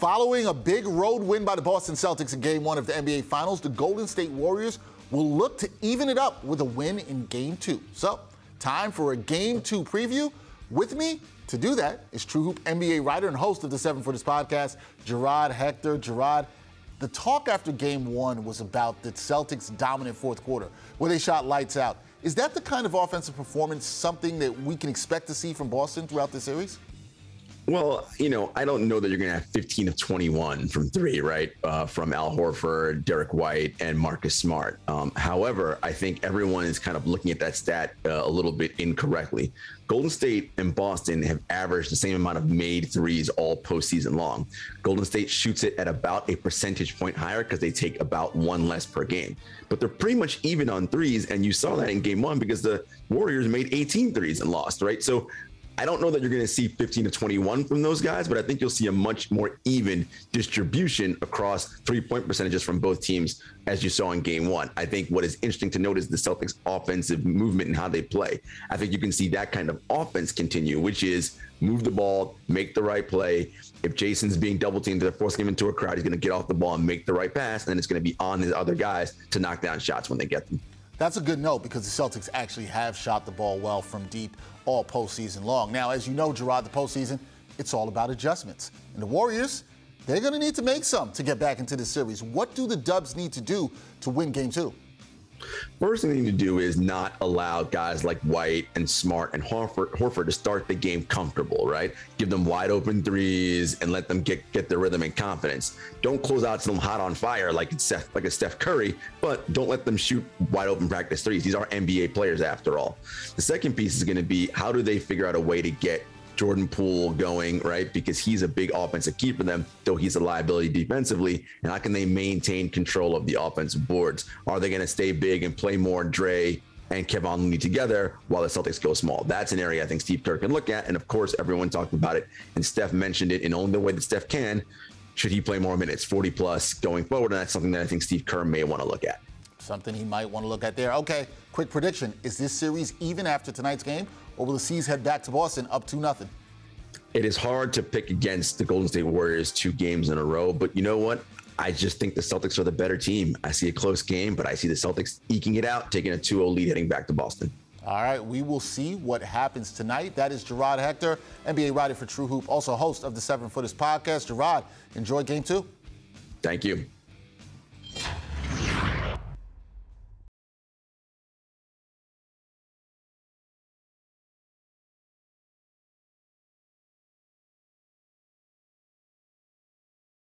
Following a big road win by the Boston Celtics in Game 1 of the NBA Finals, the Golden State Warriors will look to even it up with a win in Game 2. So, time for a Game 2 preview. With me to do that is TrueHoops NBA writer and host of the 7 Footers podcast, Jarod Hector. Jarod, the talk after Game 1 was about the Celtics' dominant fourth quarter, where they shot lights out. Is that the kind of offensive performance something that we can expect to see from Boston throughout the series? Well, I don't know that you're going to have 15 of 21 from three, right? From Al Horford, Derek White, and Marcus Smart. However, I think everyone is kind of looking at that stat a little bit incorrectly. Golden State and Boston have averaged the same amount of made threes all postseason long. Golden State shoots it at about a percentage point higher because they take about one less per game. But they're pretty much even on threes, and you saw that in Game 1 because the Warriors made 18 threes and lost, right? So I don't know that you're going to see 15 to 21 from those guys, but I think you'll see a much more even distribution across three-point percentages from both teams as you saw in Game 1. I think what is interesting to note is the Celtics' offensive movement and how they play. I think you can see that kind of offense continue, which is move the ball, make the right play. If Jason's being double-teamed, they're forcing him into a crowd, he's going to get off the ball and make the right pass, and then it's going to be on his other guys to knock down shots when they get them. That's a good note because the Celtics actually have shot the ball well from deep all postseason long. Now, as you know, Jarod, the postseason, it's all about adjustments. And the Warriors, they're going to need to make some to get back into the series. What do the Dubs need to do to win Game 2? First thing they need to do is not allow guys like White and Smart and Horford to start the game comfortable, right? Give them wide open threes and let them get their rhythm and confidence. Don't close out to them hot on fire like a Steph Curry, but don't let them shoot wide open practice threes. These are NBA players after all. The second piece is going to be how do they figure out a way to get Jordan Poole going, right? Because he's a big offensive key for them, though he's a liability defensively. And how can they maintain control of the offensive boards? Are they going to stay big and play more Dre and Kevon Looney together while the Celtics go small? That's an area I think Steve Kerr can look at. And of course, everyone talked about it. And Steph mentioned it in only the way that Steph can. Should he play more minutes, 40 plus going forward? And that's something that I think Steve Kerr may want to look at. Something he might want to look at there. Okay, quick prediction. Is this series even after tonight's game, or will the C's head back to Boston up 2-0? It is hard to pick against the Golden State Warriors 2 games in a row, but you know what? I just think the Celtics are the better team. I see a close game, but I see the Celtics eking it out, taking a 2-0 lead, heading back to Boston. All right, we will see what happens tonight. That is Jarod Hector, NBA writer for True Hoop, also host of the 7 Footers podcast. Jarod, enjoy Game 2. Thank you.